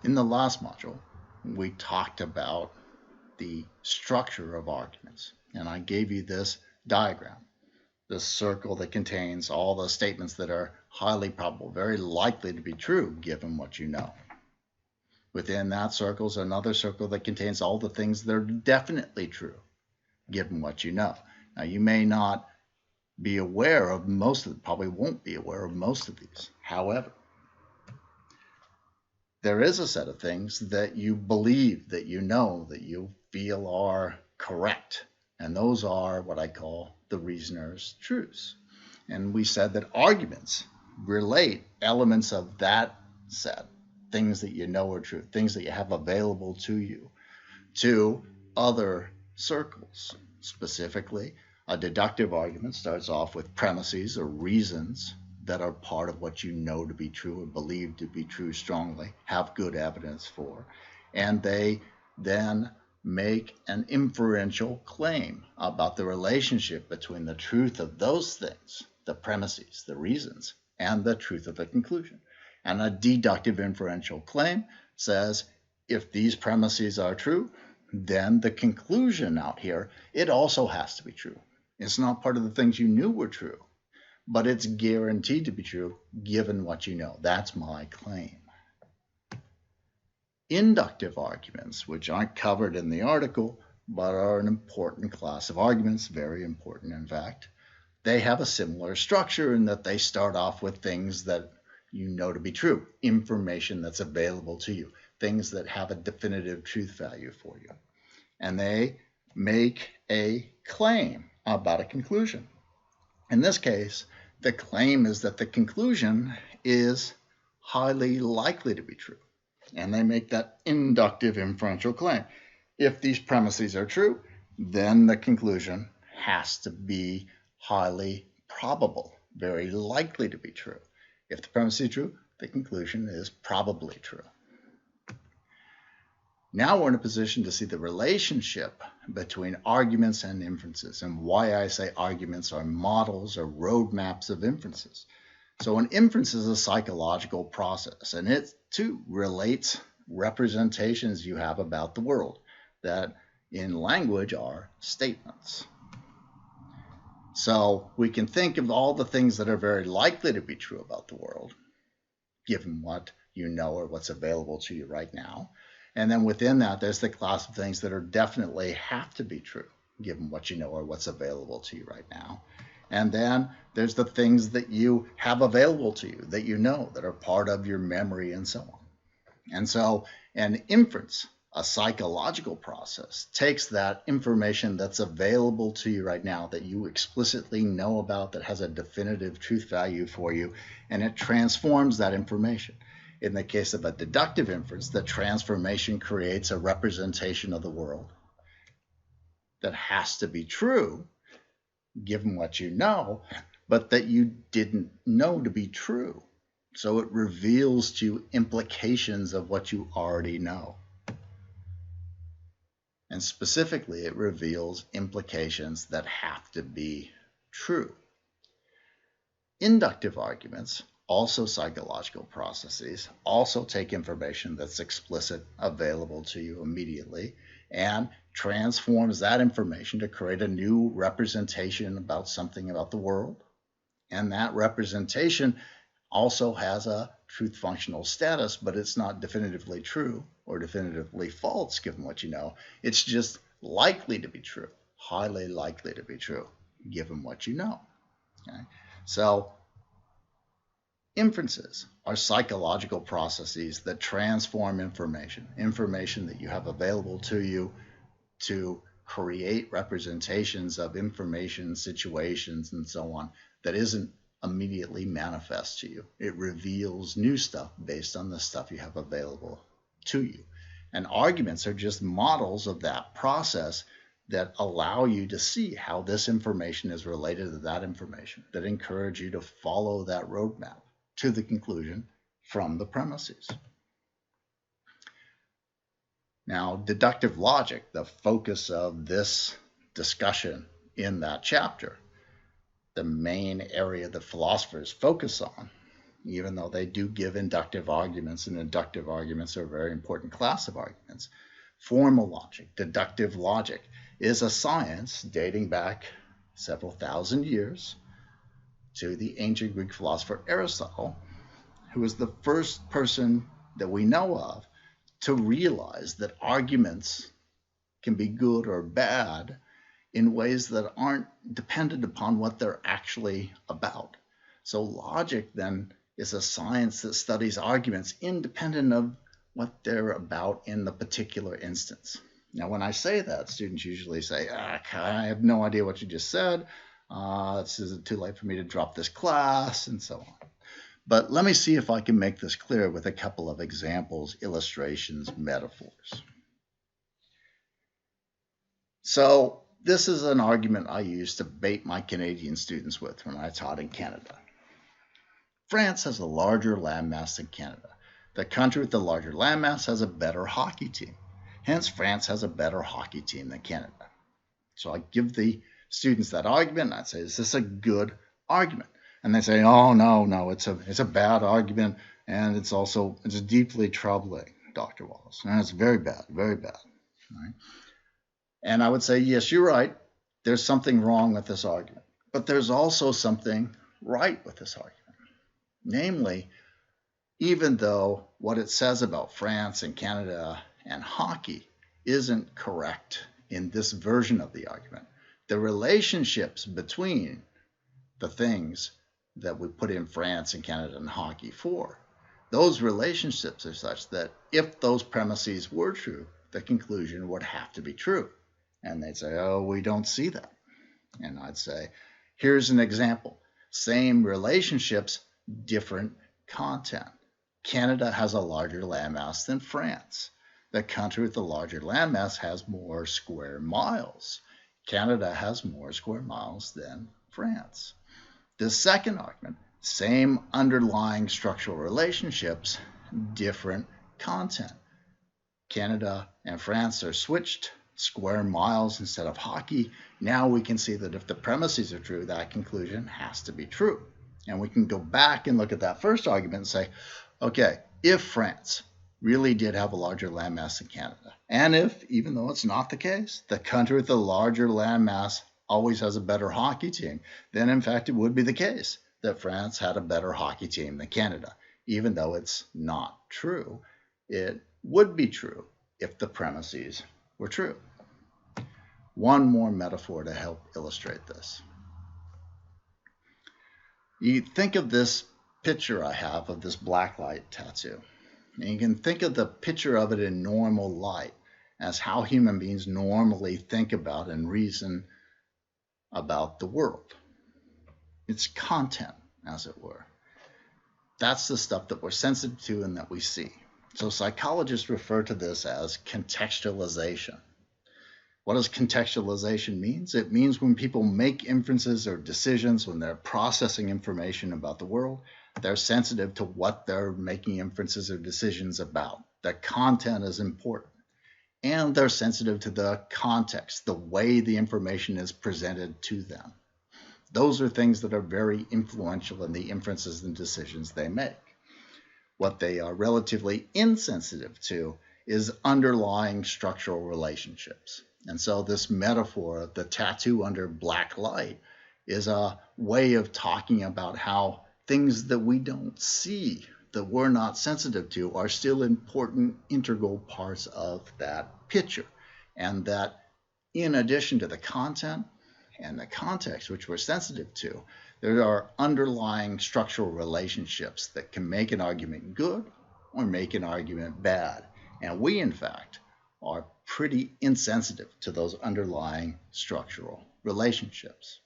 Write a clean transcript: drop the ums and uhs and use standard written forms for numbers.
In the last module, we talked about the structure of arguments, and I gave you this diagram, this circle that contains all the statements that are highly probable, very likely to be true given what you know. Within that circle is another circle that contains all the things that are definitely true given what you know. Now, you may not be aware of most of them, probably won't be aware of most of these. However, there is a set of things that you believe, that you know, that you feel are correct. And those are what I call the reasoner's truths. And we said that arguments relate elements of that set, things that you know are true, things that you have available to you, to other circles. Specifically, a deductive argument starts off with premises or reasons that are part of what you know to be true or believe to be true strongly, have good evidence for, and they then make an inferential claim about the relationship between the truth of those things, the premises, the reasons, and the truth of the conclusion. And a deductive inferential claim says, if these premises are true, then the conclusion out here, it also has to be true. It's not part of the things you knew were true, but it's guaranteed to be true given what you know. That's my claim. Inductive arguments, which aren't covered in the article, but are an important class of arguments, very important in fact. They have a similar structure in that they start off with things that you know to be true, information that's available to you, things that have a definitive truth value for you. And they make a claim about a conclusion. In this case, the claim is that the conclusion is highly likely to be true. And they make that inductive inferential claim. If these premises are true, then the conclusion has to be highly probable, very likely to be true. If the premise is true, the conclusion is probably true. Now we're in a position to see the relationship between arguments and inferences, and why I say arguments are models or roadmaps of inferences. So an inference is a psychological process, and it too relates representations you have about the world that in language are statements. So we can think of all the things that are very likely to be true about the world, given what you know or what's available to you right now. And then within that, there's the class of things that are definitely have to be true, given what you know or what's available to you right now. And then there's the things that you have available to you, that you know, that are part of your memory and so on. And so an inference, a psychological process, takes that information that's available to you right now, that you explicitly know about, that has a definitive truth value for you, and it transforms that information. In the case of a deductive inference, the transformation creates a representation of the world that has to be true, given what you know, but that you didn't know to be true. So it reveals to you implications of what you already know. And specifically, it reveals implications that have to be true. Inductive arguments, also psychological processes, also take information that's explicit, available to you immediately, and transforms that information to create a new representation about something about the world. And that representation also has a truth functional status, but it's not definitively true or definitively false given what you know. It's just likely to be true, highly likely to be true given what you know. Okay? So inferences are psychological processes that transform information that you have available to you, to create representations of information, situations, and so on that isn't immediately manifest to you. It reveals new stuff based on the stuff you have available to you. And arguments are just models of that process that allow you to see how this information is related to that information, that encourage you to follow that roadmap to the conclusion from the premises. Now, deductive logic, the focus of this discussion in that chapter, the main area that philosophers focus on, even though they do give inductive arguments, and inductive arguments are a very important class of arguments. Formal logic, deductive logic, is a science dating back several thousand years to the ancient Greek philosopher Aristotle, who was the first person that we know of to realize that arguments can be good or bad in ways that aren't dependent upon what they're actually about. So logic then is a science that studies arguments independent of what they're about in the particular instance. Now, when I say that, students usually say, I have no idea what you just said. Is it too late for me to drop this class, and so on. But let me see if I can make this clear with a couple of examples, illustrations, metaphors. So this is an argument I used to bait my Canadian students with when I taught in Canada. France has a larger landmass than Canada. The country with the larger landmass has a better hockey team. Hence, France has a better hockey team than Canada. So I give the students that argument, and I say, is this a good argument? And they say, oh, no, it's a bad argument, and it's deeply troubling, Dr. Wallace. And it's very bad, very bad. All right? And I would say, yes, you're right. There's something wrong with this argument. But there's also something right with this argument. Namely, even though what it says about France and Canada and hockey isn't correct in this version of the argument, the relationships between the things that we put in France and Canada and hockey for, those relationships are such that if those premises were true, the conclusion would have to be true. And they'd say, oh, we don't see that. And I'd say, here's an example. Same relationships, different content. Canada has a larger landmass than France. The country with the larger landmass has more square miles. Canada has more square miles than France. The second argument, same underlying structural relationships, different content. Canada and France are switched square miles instead of hockey. Now we can see that if the premises are true, that conclusion has to be true. And we can go back and look at that first argument and say, okay, if France really did have a larger landmass than Canada, and if, even though it's not the case, the country with the larger landmass always has a better hockey team, then in fact it would be the case that France had a better hockey team than Canada. Even though it's not true, it would be true if the premises were true. One more metaphor to help illustrate this. You think of this picture I have of this black light tattoo. And you can think of the picture of it in normal light as how human beings normally think about and reason about the world. It's content, as it were. That's the stuff that we're sensitive to and that we see. So psychologists refer to this as contextualization. What does contextualization mean? It means when people make inferences or decisions, when they're processing information about the world, they're sensitive to what they're making inferences or decisions about. The content is important. And they're sensitive to the context, the way the information is presented to them. Those are things that are very influential in the inferences and decisions they make. What they are relatively insensitive to is underlying structural relationships. And so this metaphor of the tattoo under black light is a way of talking about how things that we don't see, that we're not sensitive to, are still important, integral parts of that picture. And that in addition to the content and the context, which we're sensitive to, there are underlying structural relationships that can make an argument good or make an argument bad. And we, in fact, are pretty insensitive to those underlying structural relationships.